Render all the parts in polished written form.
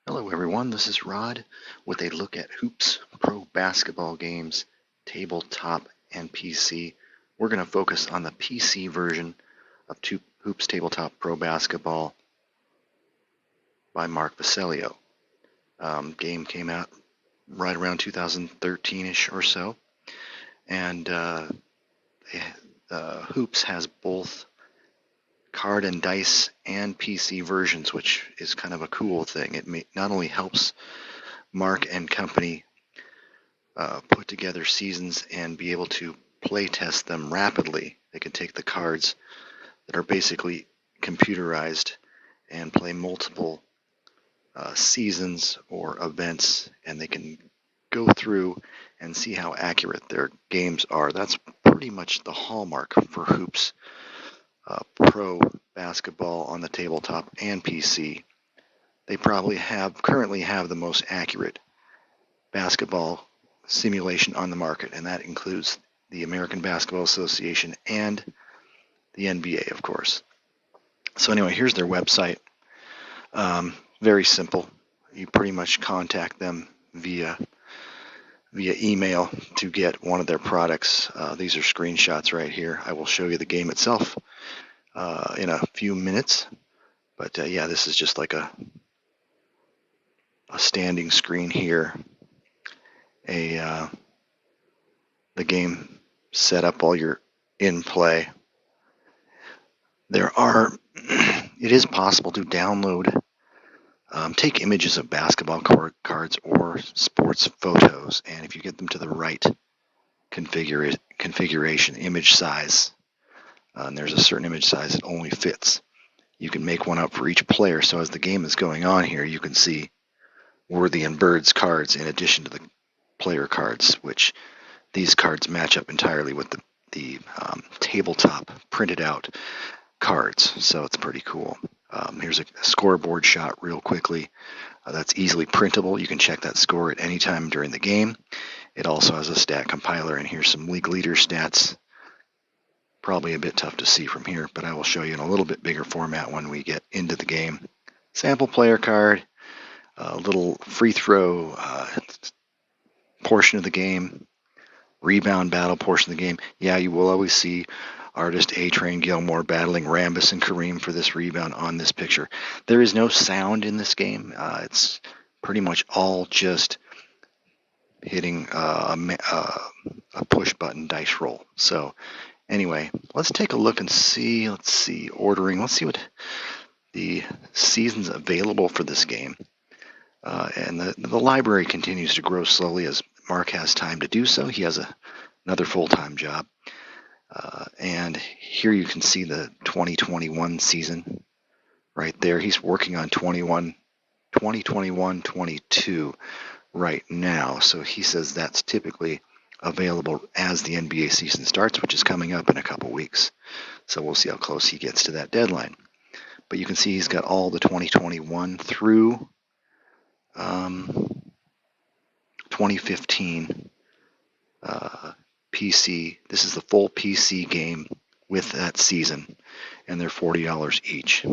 Hello everyone, this is Rod with a look at Hoops Pro Basketball games, tabletop and PC. We're going to focus on the PC version of Hoops Tabletop Pro Basketball by Mark Vecellio. Game came out right around 2013-ish or so, and Hoops has both card and dice and PC versions, which is kind of a cool thing. It not only helps Mark and company put together seasons and be able to play test them rapidly. They can take the cards that are basically computerized and play multiple seasons or events, and they can go through and see how accurate their games are. That's pretty much the hallmark for Hoops Pro Basketball on the tabletop and PC. They probably currently have the most accurate basketball simulation on the market, and that includes the American Basketball Association and the NBA, of course. So anyway, here's their website. Very simple. You pretty much contact them via email to get one of their products. These are screenshots right here. I will show you the game itself in a few minutes. But yeah, this is just like a standing screen here. The game set up while you're in play. It is possible to download, take images of basketball cards or sports photos, and if you get them to the right configuration, image size, and there's a certain image size that only fits, you can make one up for each player. So as the game is going on here, you can see Worthy and Bird's cards in addition to the player cards, which these cards match up entirely with the tabletop printed out cards, so it's pretty cool. Here's a scoreboard shot real quickly. That's easily printable. You can check that score at any time during the game. It also has a stat compiler, and here's some league leader stats. Probably a bit tough to see from here, but I will show you in a little bit bigger format when we get into the game. Sample player card, a little free throw portion of the game, rebound battle portion of the game. Yeah, you will always see artist A-Train Gilmore battling Rambus and Kareem for this rebound on this picture. There is no sound in this game. It's pretty much all just hitting a push button dice roll. So anyway, let's take a look and see. Let's see ordering. Let's see what the seasons available for this game. And the library continues to grow slowly as Mark has time to do so. He has another full-time job. And here you can see the 2021 season right there. He's working on 2021-22 right now. So he says that's typically available as the NBA season starts, which is coming up in a couple weeks. So we'll see how close he gets to that deadline. But you can see he's got all the 2021 through 2015 PC. This is the full PC game with that season, and they're $40 each.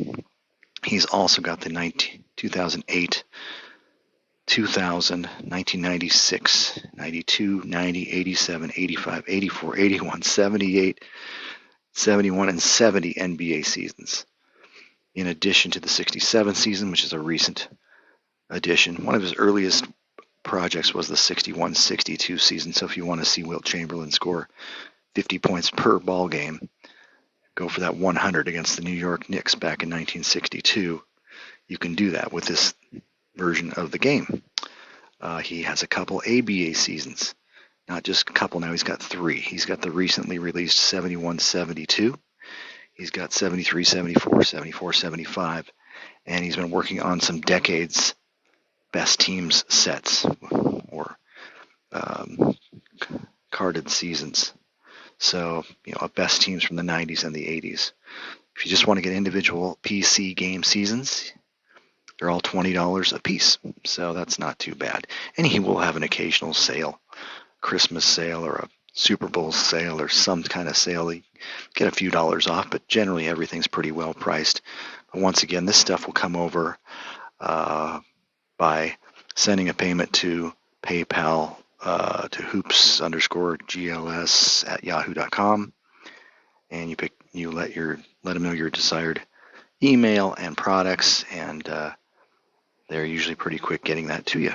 He's also got the 2008, 2000, 1996, 92, 90, 87, 85, 84, 81, 78, 71, and 70 NBA seasons, in addition to the 67 season, which is a recent addition. One of his earliest projects was the 61-62 season, so if you want to see Wilt Chamberlain score 50 points per ball game, go for that 100 against the New York Knicks back in 1962. You can do that with this version of the game. He has a couple ABA seasons, not just a couple now, he's got 3. He's got the recently released 71-72, he's got 73-74, 74-75, and he's been working on some decades best teams sets or carded seasons. So, best teams from the 90s and the 80s. If you just want to get individual PC game seasons, they're all $20 a piece. So that's not too bad. And he will have an occasional sale, Christmas sale or a Super Bowl sale or some kind of sale. You get a few dollars off, but generally everything's pretty well priced. But once again, this stuff will come over by sending a payment to PayPal to hoops_gls@yahoo.com, and you let them know your desired email and products, and they're usually pretty quick getting that to you.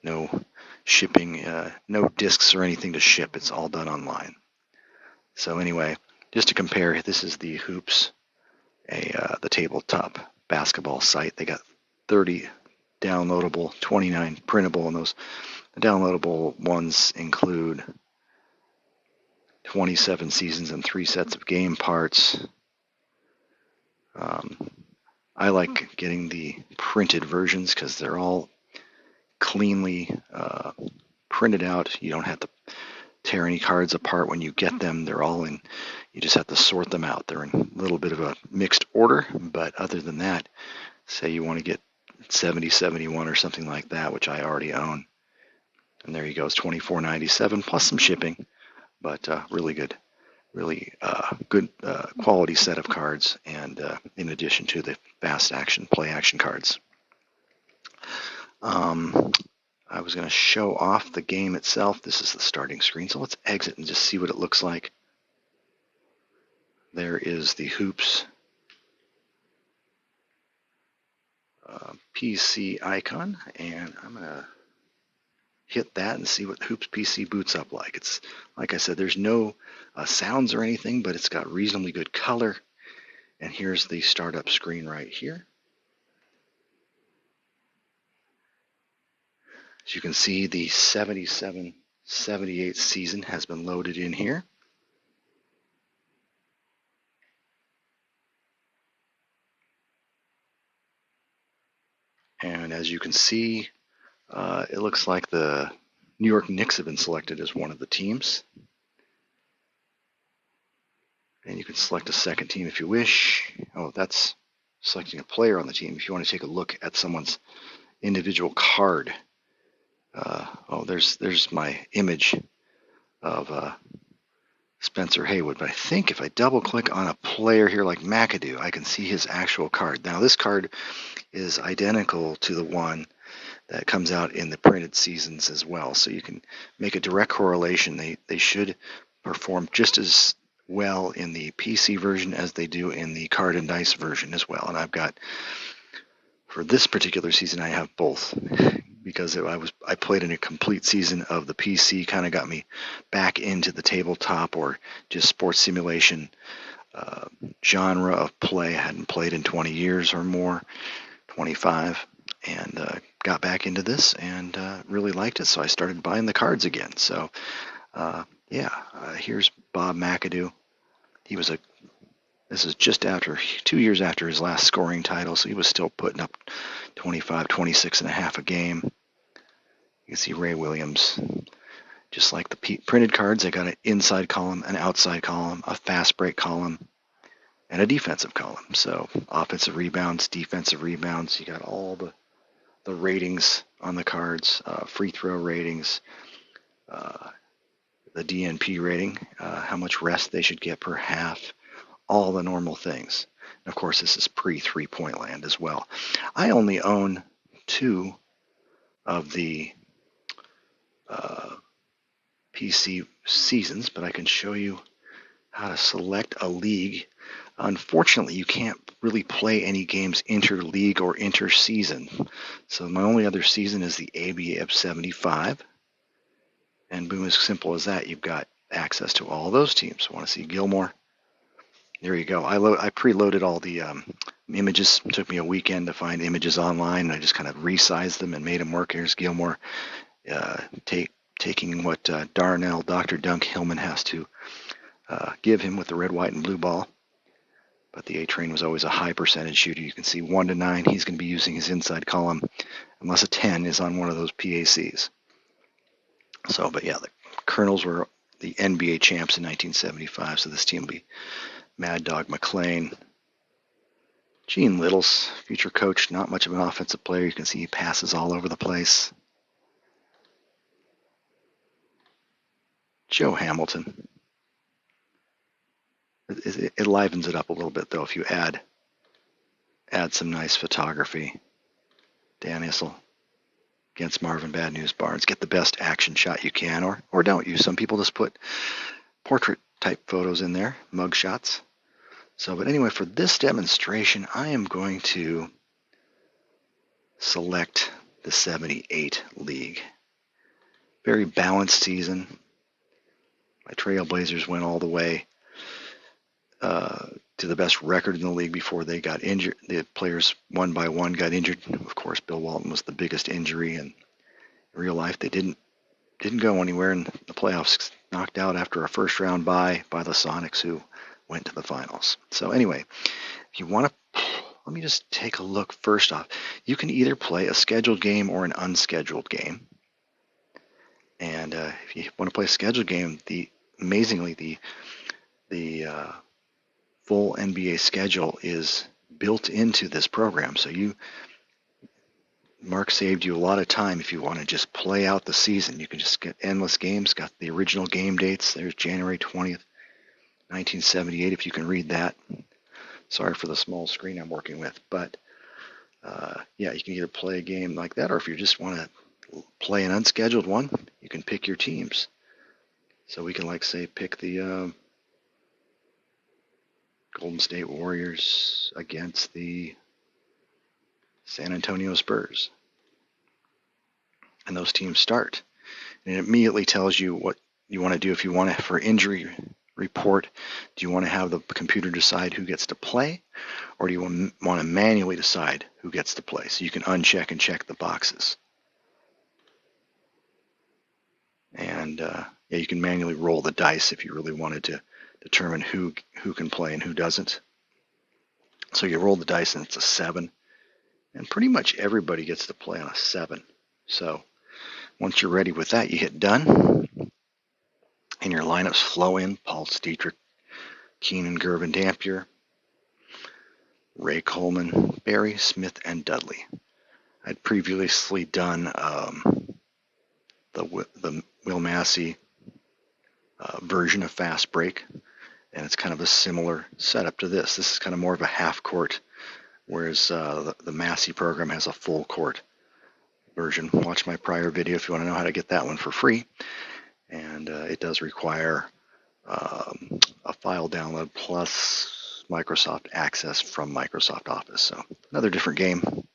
No shipping, no discs or anything to ship. It's all done online. So anyway, just to compare, this is the Hoops, the tabletop basketball site. They got 30 downloadable, 29 printable, and those downloadable ones include 27 seasons and 3 sets of game parts. I like getting the printed versions because they're all cleanly printed out. You don't have to tear any cards apart when you get them. They're all in, you just have to sort them out. They're in a little bit of a mixed order, but other than that, say you want to get 70, 71 or something like that, which I already own. And there you go, it's $24.97 plus some shipping, but really good quality set of cards, and in addition to the fast action, play action cards. I was going to show off the game itself. This is the starting screen, so let's exit and just see what it looks like. There is the Hoops PC icon, and I'm going to hit that and see what Hoops PC boots up like. It's, like I said, there's no sounds or anything, but it's got reasonably good color. And here's the startup screen right here. As you can see, the 77-78 season has been loaded in here. And as you can see, it looks like the New York Knicks have been selected as one of the teams. And you can select a second team if you wish. Oh, that's selecting a player on the team. If you want to take a look at someone's individual card. There's my image of Spencer Haywood. But I think if I double click on a player here like Mcadoo, I can see his actual card. Now this card is identical to the one that comes out in the printed seasons as well. So you can make a direct correlation. They should perform just as well in the PC version as they do in the card and dice version as well. And I've got, for this particular season, I have both, because I played in a complete season of the PC, kind of got me back into the tabletop or just sports simulation genre of play. I hadn't played in 20 years or more, 25, and got back into this and really liked it. So I started buying the cards again. So here's Bob Mcadoo. This is just after 2 years after his last scoring title, so he was still putting up 25, 26 and a half a game. You can see Ray Williams. Just like the printed cards, I got an inside column, an outside column, a fast break column, and a defensive column. So offensive rebounds, defensive rebounds. You got all the ratings on the cards, free throw ratings, the DNP rating, how much rest they should get per half, all the normal things. And of course, this is pre-3-point land as well. I only own 2 of the PC seasons, but I can show you how to select a league. Unfortunately, you can't really play any games inter-league or inter-season. So my only other season is the ABA of 75. And boom, as simple as that, you've got access to all those teams. Want to see Gilmore? There you go. I preloaded all the images. It took me a weekend to find images online, and I just kind of resized them and made them work. Here's Gilmore taking what Dr. Dunk Hillman has to give him with the red, white, and blue ball. But the A-Train was always a high percentage shooter. You can see 1 to 9. He's going to be using his inside column unless a 10 is on one of those PACs. So, but yeah, the Colonels were the NBA champs in 1975, so this team will be Mad Dog McClain. Gene Littles, future coach, not much of an offensive player. You can see he passes all over the place. Joe Hamilton. It livens it up a little bit, though, if you add some nice photography. Dan Issel. against Marvin Bad News Barnes. Get the best action shot you can, or don't use. Some people just put portrait type photos in there, mug shots. So, but anyway, for this demonstration, I am going to select the 78 League. Very balanced season. My Trailblazers went all the way to the best record in the league before they got injured. The players one by one got injured. Of course, Bill Walton was the biggest injury, and in real life they didn't go anywhere in the playoffs. Knocked out after a first round bye by the Sonics, who went to the finals. So anyway, if you want to, let me just take a look. First off, you can either play a scheduled game or an unscheduled game. And if you want to play a scheduled game, amazingly the full NBA schedule is built into this program. So Mark saved you a lot of time if you want to just play out the season. You can just get endless games. Got the original game dates. There's January 20th, 1978, if you can read that. Sorry for the small screen I'm working with. But, yeah, you can either play a game like that, or if you just want to play an unscheduled one, you can pick your teams. So we can, like, say, pick the Golden State Warriors against the San Antonio Spurs. And those teams start. And it immediately tells you what you want to do. If you want to, for injury report, do you want to have the computer decide who gets to play, or do you want to manually decide who gets to play? So you can uncheck and check the boxes. And yeah, you can manually roll the dice if you really wanted to determine who can play and who doesn't. So you roll the dice and it's a 7. And pretty much everybody gets to play on a 7. So once you're ready with that, you hit done. And your lineups flow in. Pulse, Dietrich, Keenan, Gervin, Dampier, Ray Coleman, Barry, Smith, and Dudley. I'd previously done the Will Massey version of Fast Break, and it's kind of a similar setup to this. This is kind of more of a half court, whereas the Massey program has a full court version. Watch my prior video if you want to know how to get that one for free. And it does require a file download plus Microsoft Access from Microsoft Office. So another different game,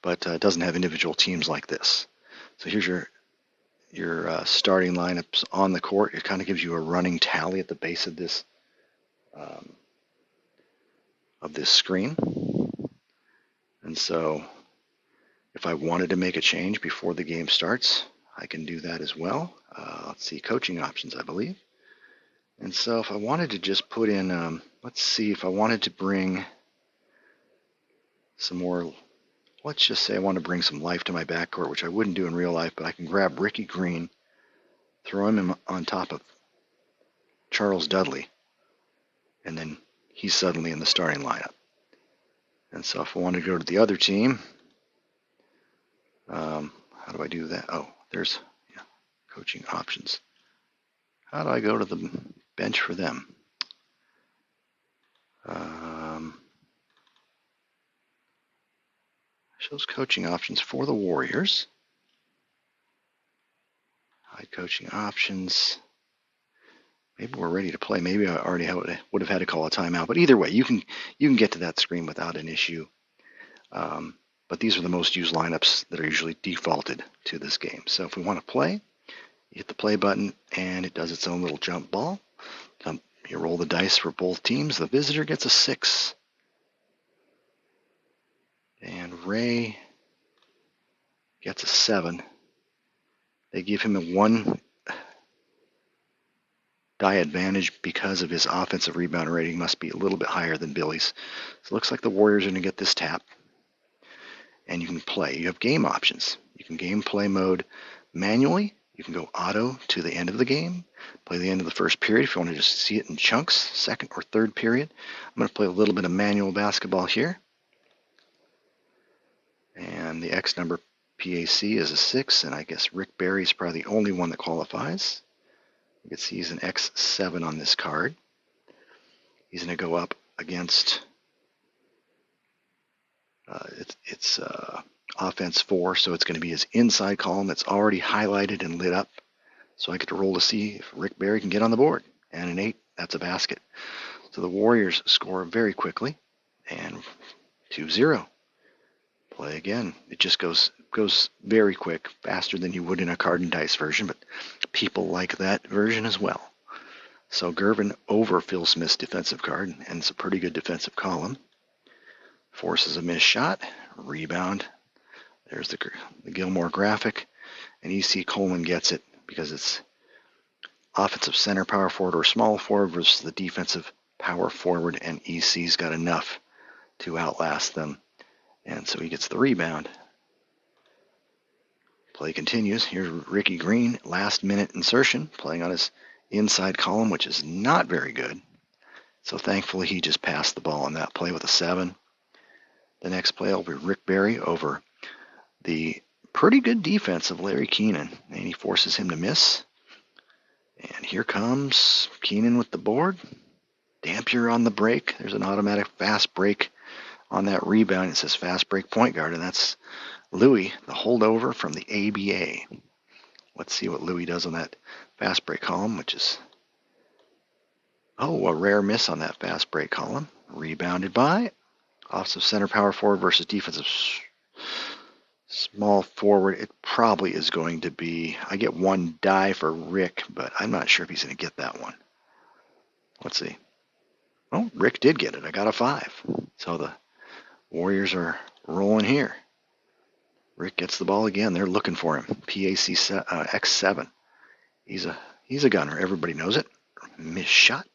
but it doesn't have individual teams like this. So here's your starting lineups on the court. It kind of gives you a running tally at the base of this screen. And so if I wanted to make a change before the game starts, I can do that as well. Let's see, coaching options, I believe. And so if I wanted to just put in, let's see, if I wanted to bring some more, let's just say I want to bring some life to my backcourt, which I wouldn't do in real life, but I can grab Ricky Green, throw him on top of Charles Dudley, and then he's suddenly in the starting lineup. And so if I want to go to the other team, how do I do that? Oh, there's coaching options. How do I go to the bench for them? Shows coaching options for the Warriors. Hide coaching options. Maybe we're ready to play. Maybe I already would have had to call a timeout. But either way, you can get to that screen without an issue. But these are the most used lineups that are usually defaulted to this game. So if we want to play, you hit the play button, and it does its own little jump ball. You roll the dice for both teams. The visitor gets a 6. And Ray gets a 7. They give him a 1 die advantage because of his offensive rebound rating must be a little bit higher than Billy's. So it looks like the Warriors are going to get this tap. And you can play. You have game options. You can game play mode manually. You can go auto to the end of the game. Play the end of the first period if you want to just see it in chunks, second or third period. I'm going to play a little bit of manual basketball here. And the X number PAC is a 6, and I guess Rick Barry is probably the only one that qualifies. You can see he's an X7 on this card. He's going to go up against it's offense 4, so it's going to be his inside column that's already highlighted and lit up. So I get to roll to see if Rick Barry can get on the board. And an 8, that's a basket. So the Warriors score very quickly, and 2-0. Play again. It just goes very quick, faster than you would in a card and dice version, but people like that version as well. So Gervin over Phil Smith's defensive card, and it's a pretty good defensive column. Forces a missed shot, rebound. There's the Gilmore graphic, and EC Coleman gets it because it's offensive center power forward or small forward versus the defensive power forward, and EC's got enough to outlast them. And so he gets the rebound. Play continues. Here's Ricky Green, last minute insertion, playing on his inside column, which is not very good. So thankfully he just passed the ball on that play with a 7. The next play will be Rick Barry over the pretty good defense of Larry Keenan, and he forces him to miss. And here comes Keenan with the board. Dampier on the break. There's an automatic fast break on that rebound. It says fast break point guard, and that's Louis, the holdover from the ABA. Let's see what Louis does on that fast break column, which is, a rare miss on that fast break column. Rebounded by offensive center power forward versus defensive small forward. It probably is going to be, I get 1 die for Rick, but I'm not sure if he's going to get that one. Let's see. Oh, Rick did get it. I got a 5. So the Warriors are rolling here. Rick gets the ball again. They're looking for him. PAC X7. He's a gunner. Everybody knows it. Missed shot.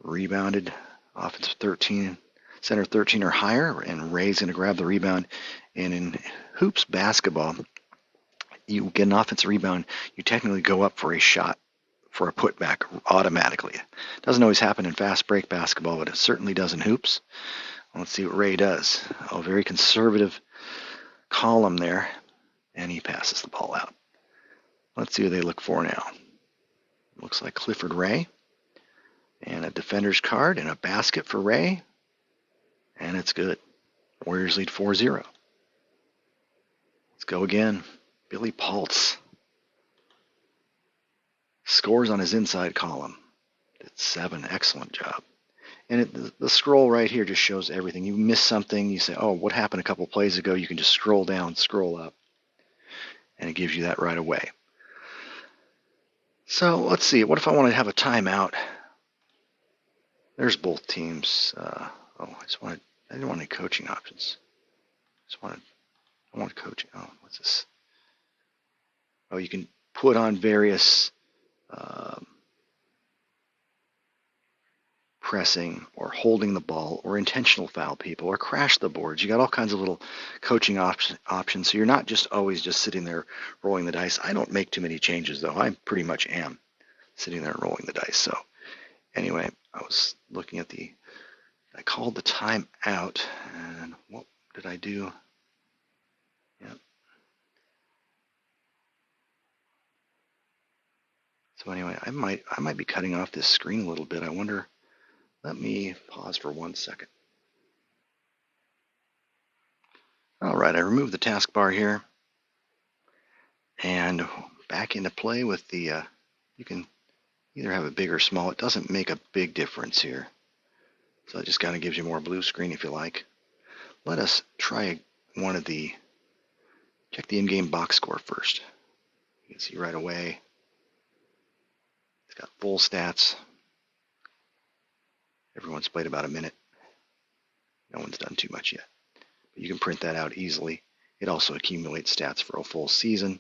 Rebounded. Offensive 13. Center 13 or higher. And Ray's going to grab the rebound. And in hoops basketball, you get an offensive rebound. You technically go up for a shot, for a putback automatically. It doesn't always happen in fast break basketball, but it certainly does in hoops. Let's see what Ray does. A very conservative column there, and he passes the ball out. Let's see who they look for now. Looks like Clifford Ray, and a defender's card and a basket for Ray, and it's good. Warriors lead 4-0. Let's go again. Billy Paltz scores on his inside column. It's 7. Excellent job. And the scroll right here just shows everything. You miss something, you say, oh, what happened a couple plays ago? You can just scroll down, scroll up, and it gives you that right away. So let's see. What if I want to have a timeout? There's both teams. I didn't want any coaching options. I want coaching. Oh, what's this? Oh, you can put on various pressing or holding the ball or intentional foul people or crash the boards. You got all kinds of little coaching options. So you're not just always just sitting there rolling the dice. I don't make too many changes, though. I pretty much am sitting there rolling the dice. So anyway, I was looking at I called the time out, and what did I do? Yep. So anyway, I might be cutting off this screen a little bit. I wonder, let me pause for 1 second. All right, I removed the taskbar here, and back into play with the, you can either have it big or small. It doesn't make a big difference here. So it just kind of gives you more blue screen if you like. Let us try check the in-game box score first. You can see right away, it's got full stats. Everyone's played about a minute. No one's done too much yet. But you can print that out easily. It also accumulates stats for a full season.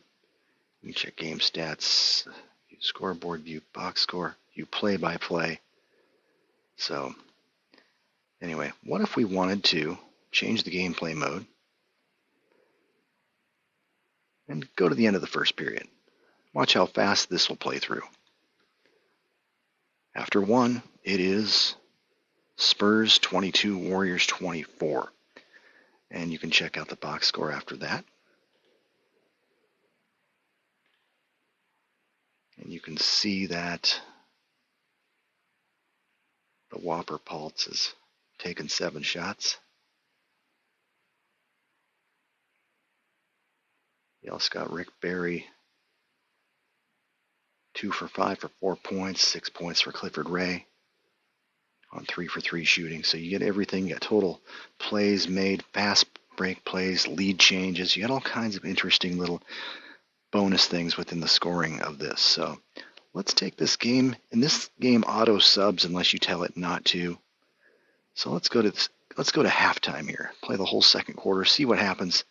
You can check game stats, view scoreboard, view box score, view play-by-play. So anyway, what if we wanted to change the gameplay mode and go to the end of the first period? Watch how fast this will play through. After 1, it is Spurs 22, Warriors 24. And you can check out the box score after that. And you can see that the Whopper Paltz has taken 7 shots. You also got Rick Barry, 2 for 5 for 4 points, 6 points for Clifford Ray on 3 for 3 shooting. So you get everything. You got total plays made, fast break plays, lead changes. You got all kinds of interesting little bonus things within the scoring of this. So let's take this game. In this game, auto subs unless you tell it not to. So let's go to halftime here. Play the whole second quarter, see what happens.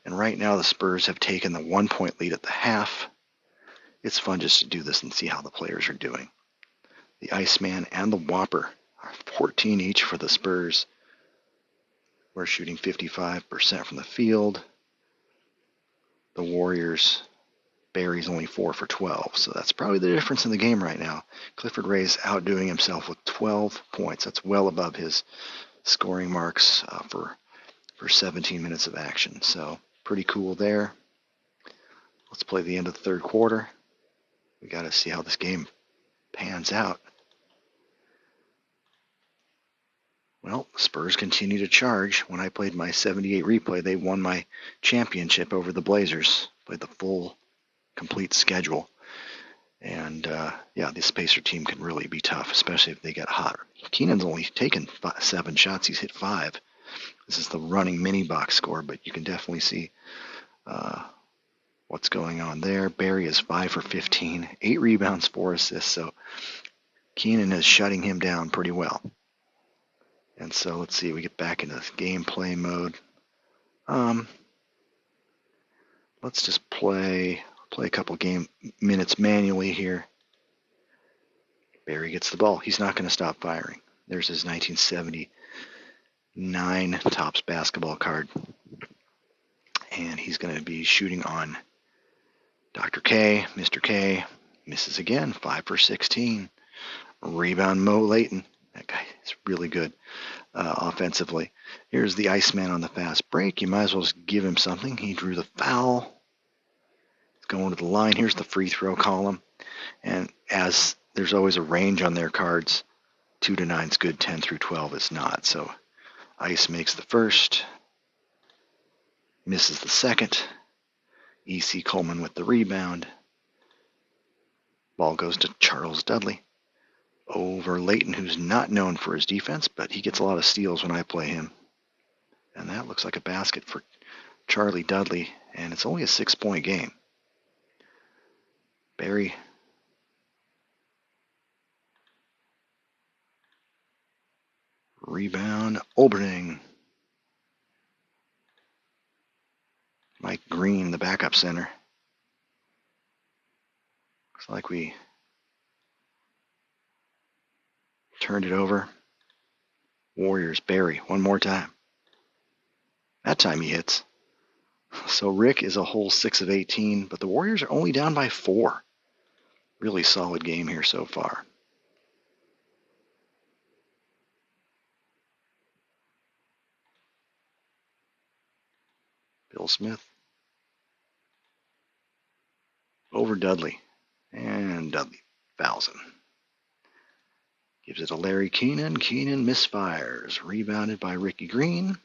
And right now the Spurs have taken the 1-point lead at the half. It's fun just to do this and see how the players are doing. The Iceman and the Whopper are 14 each for the Spurs. We're shooting 55% from the field. The Warriors, Barry's only 4 for 12, so that's probably the difference in the game right now. Clifford Ray's outdoing himself with 12 points. That's well above his scoring marks for 17 minutes of action. So pretty cool there. Let's play the end of the third quarter. We got to see how this game pans out. Well, Spurs continue to charge. When I played my 78 replay, they won my championship over the Blazers. Played the full, complete schedule. And, yeah, this Pacer team can really be tough, especially if they get hot. Keenan's only taken 7 shots. He's hit 5. This is the running mini box score, but you can definitely see what's going on there. Barry is 5 for 15, 8 rebounds, 4 assists. So Keenan is shutting him down pretty well. And so let's see, we get back into gameplay mode. Let's just play a couple minutes manually here. Barry gets the ball. He's not going to stop firing. There's his 1979 Topps basketball card. And he's going to be shooting on Dr. K. Mr. K misses again, 5 for 16. Rebound Mo Layton. That guy is really good offensively. Here's the Iceman on the fast break. You might as well just give him something. He drew the foul. It's going to the line. Here's the free throw column. And as there's always a range on their cards, 2 to 9 is good, 10 through 12 is not. So Ice makes the first, misses the second. E.C. Coleman with the rebound. Ball goes to Charles Dudley over Layton, who's not known for his defense, but he gets a lot of steals when I play him. And that looks like a basket for Charlie Dudley, and it's only a 6-point game. Barry rebound, Oberning. Mike Green, the backup center. Looks like we turned it over. Warriors, Barry, one more time. That time he hits. So Rick is a whole 6 of 18, but the Warriors are only down by 4. Really solid game here so far. Bill Smith over Dudley, and Dudley fouls him. Gives it to Larry Keenan. Keenan misfires. Rebounded by Ricky Green.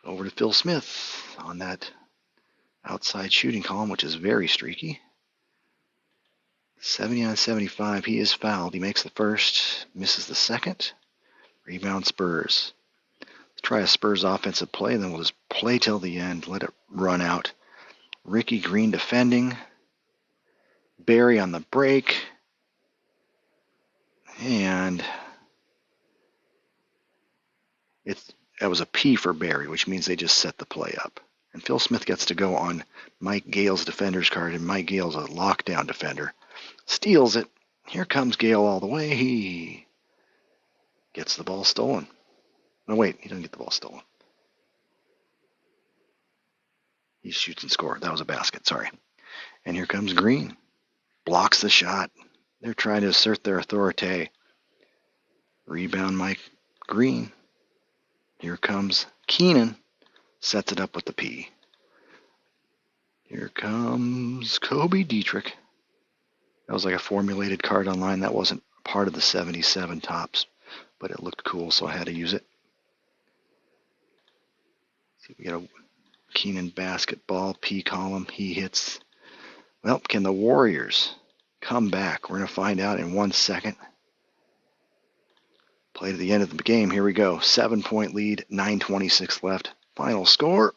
Over to Phil Smith on that outside shooting column, which is very streaky. 70 out of 75. He is fouled. He makes the first, misses the second. Rebound Spurs. Let's try a Spurs offensive play, and then we'll just play till the end, let it run out. Ricky Green defending. Barry on the break. And that was a P for Barry, which means they just set the play up. And Phil Smith gets to go on Mike Gale's defender's card, and Mike Gale's a lockdown defender. Steals it. Here comes Gale all the way. He gets the ball stolen. No, wait, he doesn't get the ball stolen. He shoots and scores. That was a basket, sorry. And here comes Green. Blocks the shot. They're trying to assert their authority. Rebound Mike Green. Here comes Keenan. Sets it up with the P. Here comes Kobe Dietrich. That was like a formulated card online. That wasn't part of the 77 Topps, but it looked cool, so I had to use it. See, we got a Keenan basketball, P column, he hits. Well, can the Warriors come back? We're going to find out in 1 second. Play to the end of the game. Here we go. 7-point lead, 9:26 left. Final score.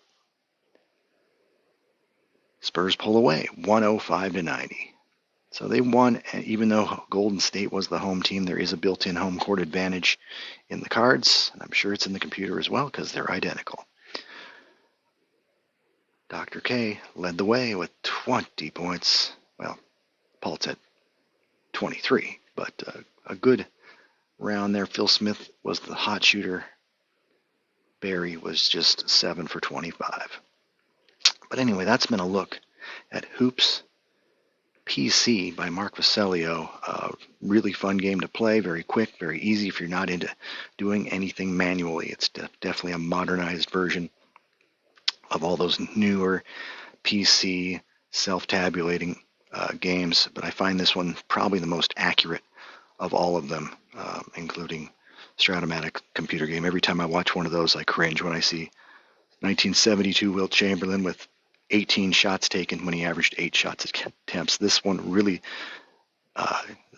Spurs pull away, 105-90. So they won, and even though Golden State was the home team, there is a built-in home court advantage in the cards, and I'm sure it's in the computer as well because they're identical. Dr. K led the way with 20 points. Well, Paul said 23, but a good round there. Phil Smith was the hot shooter. Barry was just 7 for 25. But anyway, that's been a look at Hoops PC by Mark Vecellio. Really fun game to play, very quick, very easy if you're not into doing anything manually. It's definitely a modernized version of all those newer PC self-tabulating games, but I find this one probably the most accurate of all of them, including Stratomatic computer game. Every time I watch one of those, I cringe when I see 1972 Wilt Chamberlain with 18 shots taken when he averaged 8 shots attempts. This one really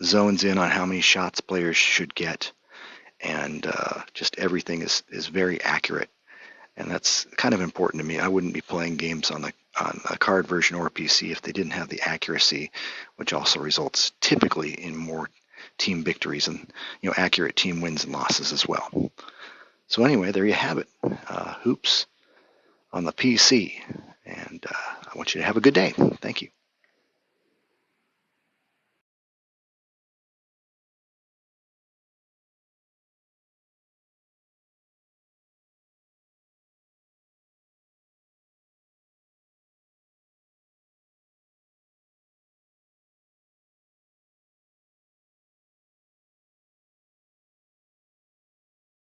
zones in on how many shots players should get, and just everything is very accurate. And that's kind of important to me. I wouldn't be playing games on a card version or a PC if they didn't have the accuracy, which also results typically in more team victories and accurate team wins and losses as well. So anyway, there you have it. Hoops on the PC. And I want you to have a good day. Thank you.